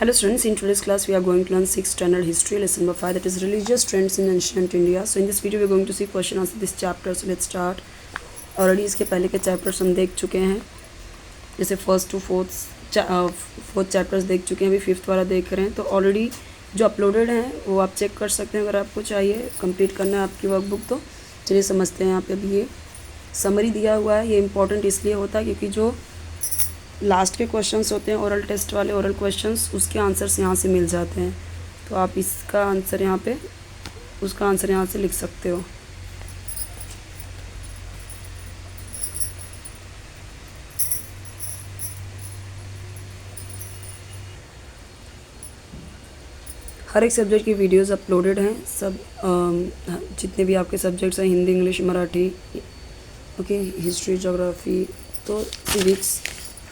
Hello students, in today's class we are going to learn 6th standard history lesson number 5, that is religious trends in ancient India. So in this video we are going to see question answer this chapter. So let's start. Already इसके पहले के chapters हम देख चुके हैं, जैसे first to fourth chapters देख चुके हैं, अभी फिफ्थ वाला देख रहे हैं. तो ऑलरेडी जो अपलोडेड हैं वो आप चेक कर सकते हैं अगर आपको चाहिए कंप्लीट करना है आपकी वर्कबुक. तो चलिए समझते हैं. यहाँ पे अभी ये समरी दिया हुआ है. ये इंपॉर्टेंट इसलिए होता है क्योंकि जो लास्ट के क्वेश्चंस होते हैं ओरल टेस्ट वाले ओरल क्वेश्चंस, उसके आंसर्स यहाँ से मिल जाते हैं. तो आप इसका आंसर यहाँ पे उसका आंसर यहाँ से लिख सकते हो. हर एक सब्जेक्ट की वीडियोस अपलोडेड हैं. सब जितने भी आपके सब्जेक्ट्स हैं, Hindi, English, Marathi, okay, history, geography, तो सिविक्स,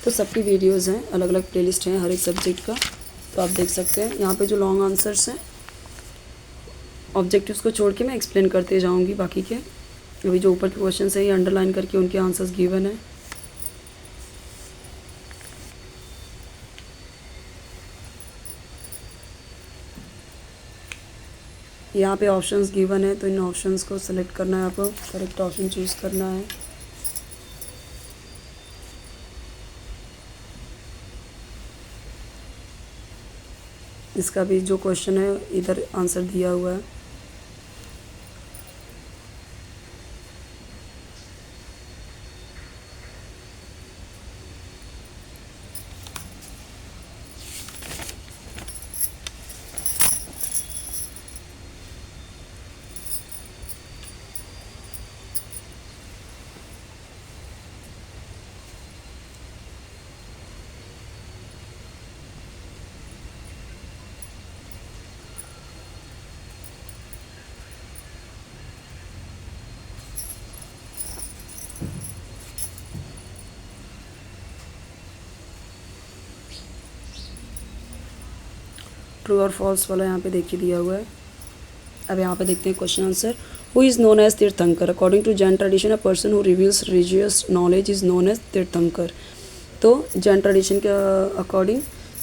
तो सबकी वीडियोस हैं. अलग अलग प्लेलिस्ट हैं हर एक सब्जेक्ट का, तो आप देख सकते हैं. यहाँ पे जो लॉन्ग आंसर्स हैं ऑब्जेक्टिव्स को छोड़ के मैं एक्सप्लेन करते जाऊँगी बाकी के. अभी जो ऊपर के क्वेश्चन है ये अंडरलाइन करके उनके आंसर्स गिवन है. यहाँ पे ऑप्शंस गिवन है, तो इन ऑप्शंस को सेलेक्ट करना है, आपको करेक्ट ऑप्शन चूज़ करना है. इसका भी जो क्वेश्चन है इधर आंसर दिया हुआ है. ट्रू और फॉल्स वाला यहाँ पे देखिए दिया हुआ है. अब यहाँ पे देखते हैं question answer. Who is known as Tirthankar? According to Jain tradition, a person who reveals religious knowledge is known as Tirthankar. तो जैन ट्रेडिशन के अकॉर्डिंग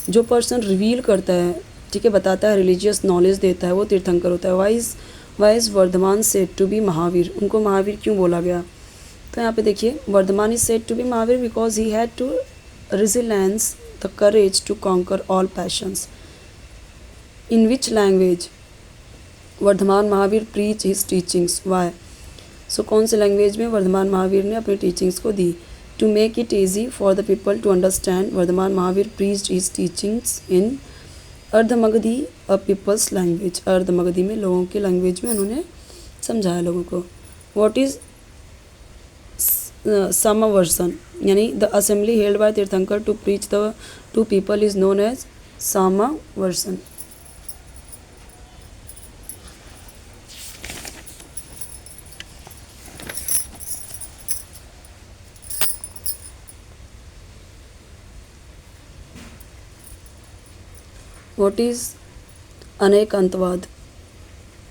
जो पर्सन रिवील करता है, ठीक है, बताता है, रिलीजियस नॉलेज देता है, वो तीर्थंकर होता है. Why is Vardhaman said to be Mahavir? उनको महावीर क्यों बोला गया? तो यहाँ पे देखिए, Vardhaman is said to be Mahavir because he had to resilience the courage to conquer all passions. In which language Vardhaman Mahavir preach his teachings? Why? So कौन से लैंग्वेज में वर्धमान महावीर ने अपनी टीचिंग्स को दी? To make it easy for the people to understand, Varthaman Mahavir preached his teachings in Ardhamagadhi, a people's language. Ardhamagadhi में, लोगों के language में उन्होंने समझाया लोगों को. What is Samavarsan? यानी the assembly held by Tirthankar to preach the to people is known as Samavarsan. What is Anekantavada?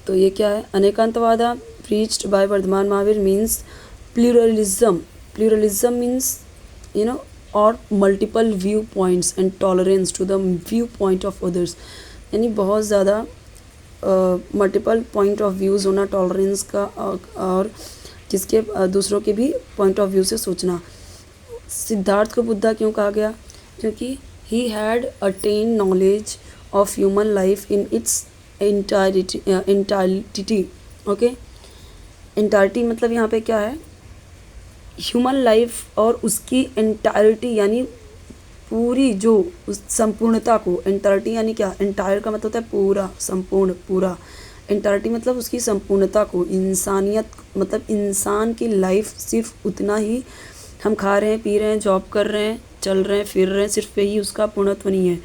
तो ये क्या है? Anekantavada preached by Vardhaman Mahavir means pluralism. Pluralism means, or multiple viewpoints and tolerance to the viewpoint of others. यानी बहुत ज़्यादा multiple point of views होना, tolerance का, और जिसके दूसरों के भी पॉइंट ऑफ व्यू से सोचना. सिद्धार्थ को बुद्धा क्यों कहा गया? क्योंकि he had attain knowledge of human life in its entirety. Okay, entirety मतलब यहाँ पे क्या है? ह्यूमन लाइफ और उसकी एंटायरिटी, यानी पूरी जो उस संपूर्णता को. एंटायरिटी यानी क्या? एंटायर का मतलब होता है पूरा, संपूर्ण, पूरा. एंटायरिटी मतलब उसकी संपूर्णता को. इंसानियत मतलब इंसान की लाइफ सिर्फ उतना ही, हम खा रहे हैं, पी रहे हैं, जॉब कर रहे हैं, चल रहे हैं, फिर रहे हैं, सिर्फ यही उसका पूर्णत्व नहीं है.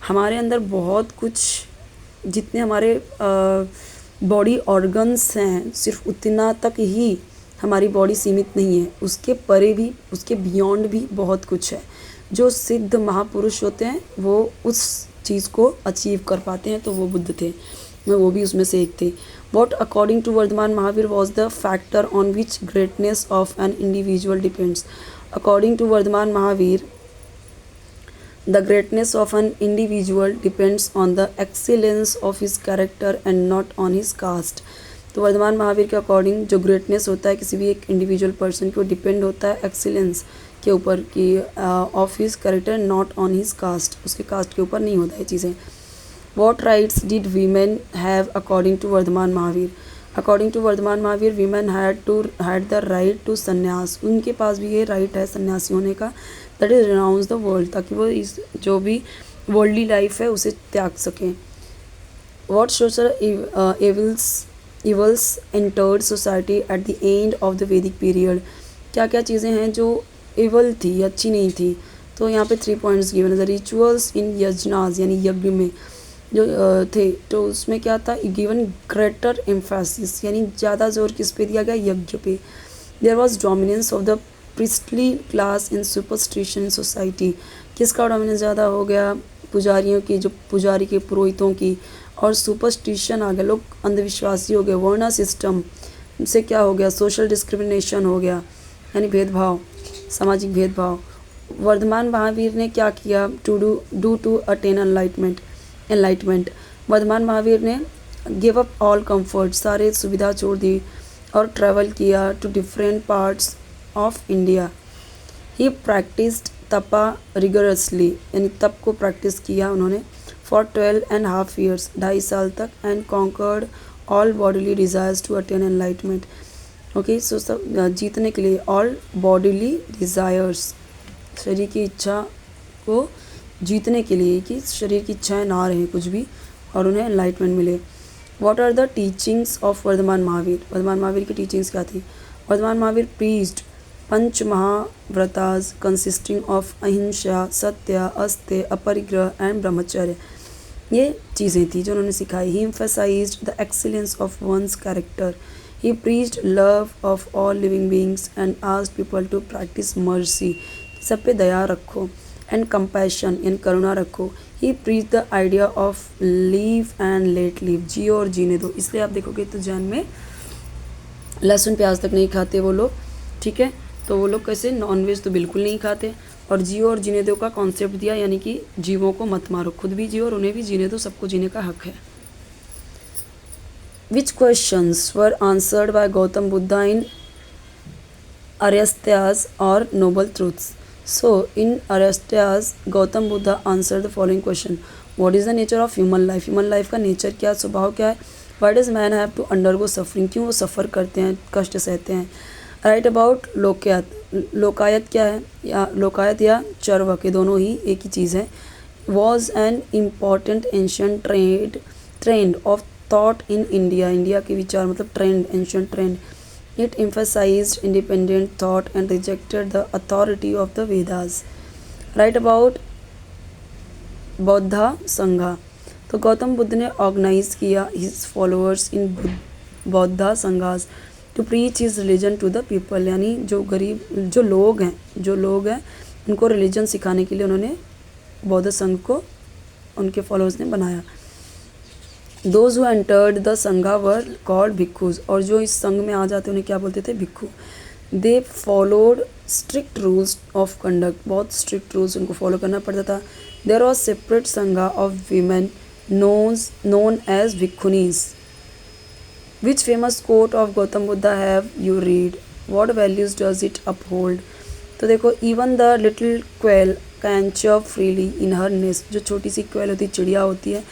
हमारे अंदर बहुत कुछ, जितने हमारे बॉडी ऑर्गन्स हैं, सिर्फ उतना तक ही हमारी बॉडी सीमित नहीं है. उसके परे भी, उसके बियॉन्ड भी बहुत कुछ है. जो सिद्ध महापुरुष होते हैं वो उस चीज़ को अचीव कर पाते हैं, तो वो बुद्ध थे. वो भी उसमें से एक थे. What according to Vardhaman Mahavir was the factor on which greatness of an individual depends? According to Vardhaman Mahavir the greatness of an individual depends on the excellence of his character and not on his caste. तो वर्धमान महावीर के according जो greatness होता है किसी भी एक individual person को depend होता है एक्सीलेंस के ऊपर कि of his character not on his caste, उसके कास्ट के ऊपर नहीं होता है चीज़ें। What rights did women have according to Vardhaman Mahavir? According to Vardhaman Mahavir women had the right to sanyas, उनके पास भी ये राइट है सन्यासी होने का, that is renounce the world, ताकि वो इस जो भी वर्ल्डली लाइफ है उसे त्याग सकें। What social evils entered society at the end of the वैदिक पीरियड? क्या क्या चीज़ें हैं जो इवल थी, अच्छी नहीं थी? तो यहाँ पे 3 पॉइंट्स गिवन है। द रिचुअल्स इन यजनाज यानी यज्ञ में जो थे, तो उसमें क्या था, गिवन ग्रेटर एम्फेसिस यानी ज़्यादा जोर किस पे दिया गया, यज्ञ पे। There was dominance of the priestly class in superstition society, किसका डोमिनेंस ज़्यादा हो गया, पुजारियों की, जो पुजारी के पुरोहितों की, और सुपरस्टिशन आ गया, लोग अंधविश्वासी हो गए। वर्ण सिस्टम से क्या हो गया, सोशल डिस्क्रिमिनेशन हो गया यानी भेदभाव, सामाजिक भेदभाव। वर्धमान महावीर ने क्या किया, to attain enlightenment, Vardhaman Mahavir ने गिव अप ऑल कंफर्ट, सारे सुविधा छोड़ दी और ट्रैवल किया to different parts of India. He practised tapa rigorously यानी तप को प्रैक्टिस किया उन्होंने फॉर 12.5 years 2.5 साल तक, and conquered all bodily desires to attain enlightenment. Okay, so सब जीतने के लिए ऑल बॉडीली डिज़ायर्स, शरीर की इच्छा को जीतने के लिए कि शरीर की इच्छाएं ना रहें कुछ भी, और उन्हें एनलाइटमेंट मिले। What are the teachings of Vardhaman Mahavir? Vardhaman Mahavir की टीचिंग्स क्या थी? Vardhaman Mahavir preached panch mahavratas consisting of ahimsa, satya, अस्त्य, अपरिग्रह एंड ब्रह्मचर्य। ये चीज़ें थी जो उन्होंने सिखाई। He emphasised the excellence of one's character. He preached love of all living beings and asked people to practise mercy, सब पे दया रखो, एंड कंपैशन यानी करुणा रखो। He preach the idea of live and let live, जियो और जीने दो। इसलिए आप देखोगे तो जैन में लहसुन प्याज तक नहीं खाते वो लोग, ठीक है। तो वो लोग कैसे, नॉनवेज तो बिल्कुल नहीं खाते, और जियो और जीने दो का कॉन्सेप्ट दिया, यानी कि जीवों को मत मारो, खुद भी जियो और उन्हें भी जीने दो, सबको जीने का हक है। Which questions were answered by Gautam Buddha in अरेस्त्याज और noble truths? So, in Aristoteles, Gautam Buddha answered the following question: What is the nature of human life? Human life का नेचर क्या, स्वभाव क्या है? Why does man have to undergo suffering? क्यों वो सफ़र करते हैं, कष्ट सहते हैं? Write about लोकायत। लोकायत क्या है, या लोकायत या चरवाके, दोनों ही एक ही चीज़ है। Was an important ancient trend of thought in India. India के विचार मतलब trend, ancient trend. It emphasized independent thought and rejected the authority of the Vedas. Write about Buddha संघा। तो गौतम बुद्ध ने ऑर्गेनाइज किया his followers in Buddha संघास to preach his religion to the people, यानी जो गरीब जो लोग हैं उनको रिलीजन सिखाने के लिए उन्होंने बौद्ध संघ को उनके फॉलोअर्स ने बनाया। Those who entered the संघा were called भिक्खुस, और जो इस संघ में आ जाते उन्हें क्या बोलते थे, भिक्खु। They followed strict rules of conduct, बहुत strict rules उनको follow करना पड़ता था। There was separate संघा of women known as भिक्खुनीस। Which famous quote of Gautam Buddha have you read? What values does it uphold? तो देखो, even the little quail can chirp freely in her nest, जो छोटी सी quail होती, चिड़िया होती है,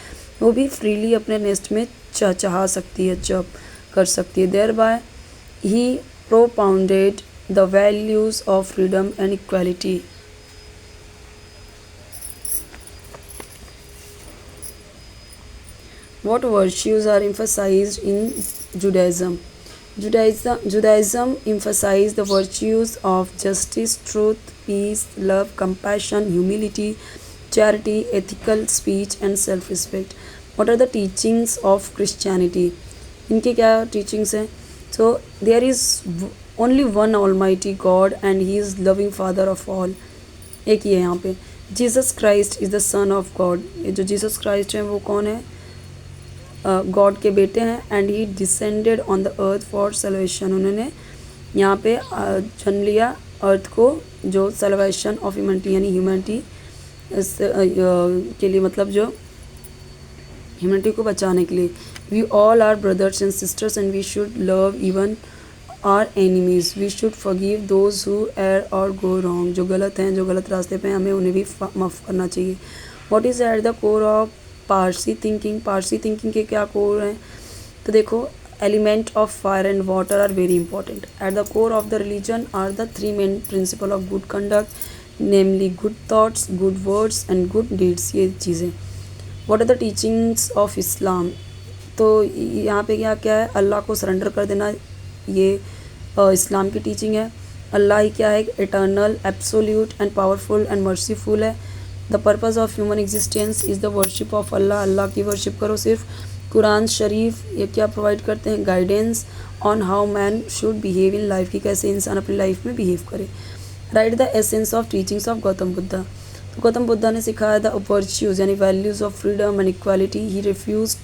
वो भी फ्रीली अपने नेस्ट में चहचहा सकती है, चप कर सकती है। Thereby he propounded the values of freedom and equality. What virtues are emphasized in Judaism? Judaism emphasized the virtues of justice, truth, peace, love, compassion, humility, charity, ethical speech and self-respect. What are the teachings of Christianity? इनके क्या teachings हैं? So there is only one Almighty God and He is loving Father of all. एक ही है यहाँ पे, Jesus Christ is the Son of God. ये जो Jesus Christ हैं वो कौन है, गॉड के बेटे हैं। And he descended on the earth for salvation, उन्होंने यहाँ पे जन्म लिया अर्थ को, जो सल्वेशन ऑफ ह्यूमैनिटी यानी ह्यूमैनिटी के लिए, मतलब जो ह्यूमैनिटी को बचाने के लिए। We all are brothers and sisters and we should love even our enemies, we should forgive those who err और गो रॉन्ग, जो गलत हैं, जो गलत रास्ते पे हैं, हमें उन्हें भी माफ़ करना चाहिए। What is at the core of Parsi thinking, Parsi thinking के क्या कोर हैं? तो देखो, element of fire and water are very important. At the core of the religion are the three main principle of good conduct, namely good thoughts, good words and good deeds, ये चीज़ें। What are the teachings of Islam, तो यहाँ पे क्या क्या है? अल्लाह को surrender कर देना, ये इस्लाम की टीचिंग है। अल्लाह ही क्या है? Eternal, absolute and powerful and merciful है। The purpose of human existence is the worship of Allah, Allah की वर्शिप करो सिर्फ। कुरान शरीफ ये क्या प्रोवाइड करते हैं? Guidance on how man should behave in life, की कैसे इंसान अपनी लाइफ में बिहेव करे। Right the essence of teachings of Gautam Buddha, तो गौतम बुद्धा ने सिखाया द वर्च्यूज़ यानी values of freedom and equality. He refuse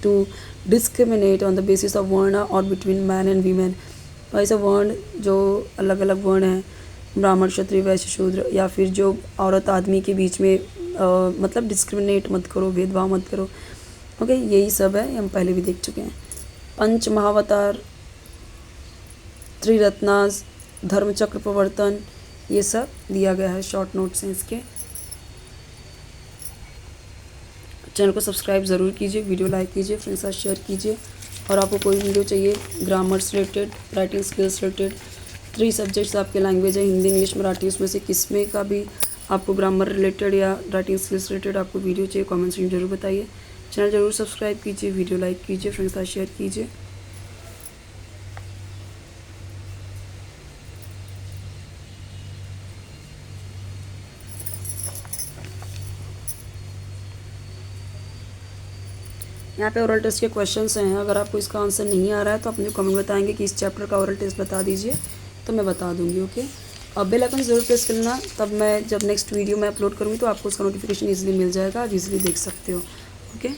to discriminate on the basis of varna और बिटवीन मैन एंड वीमेन, ऐसे वर्ण जो अलग अलग वर्ण हैं, ब्राह्मण क्षत्रिय वैश्य शूद्र, या फिर जो औरत आदमी के बीच में मतलब डिस्क्रिमिनेट मत करो, भेदभाव मत करो। ओके, यही सब है, हम पहले भी देख चुके हैं। पंच महावतार, त्रिरत्नास, धर्मचक्र प्रवर्तन, ये सब दिया गया है, शॉर्ट नोट्स हैं इसके। चैनल को सब्सक्राइब ज़रूर कीजिए, वीडियो लाइक कीजिए, फ्रेंड्स साथ शेयर कीजिए। और आपको कोई वीडियो चाहिए ग्रामर से related, writing skills related, 3 subjects आपके लैंग्वेज है, हिंदी इंग्लिश मराठी, उसमें से किस में का भी आपको ग्रामर रिलेटेड या राइटिंग स्किल्स रिलेटेड आपको वीडियो चाहिए, कमेंट्स में जरूर बताइए। चैनल जरूर सब्सक्राइब कीजिए, वीडियो लाइक कीजिए, फ्रेंड्स साथ शेयर कीजिए। यहाँ पे ओरल टेस्ट के क्वेश्चंस हैं, अगर आपको इसका आंसर नहीं आ रहा है तो आप मुझे कमेंट बताएंगे कि इस चैप्टर का ओरल टेस्ट बता दीजिए, तो मैं बता दूंगी। ओके, अब बेल आइकन ज़रूर प्रेस करना, तब मैं जब नेक्स्ट वीडियो मैं अपलोड करूँगी तो आपको उसका नोटिफिकेशन ईजिली मिल जाएगा, आप ईजिली देख सकते हो। ओके।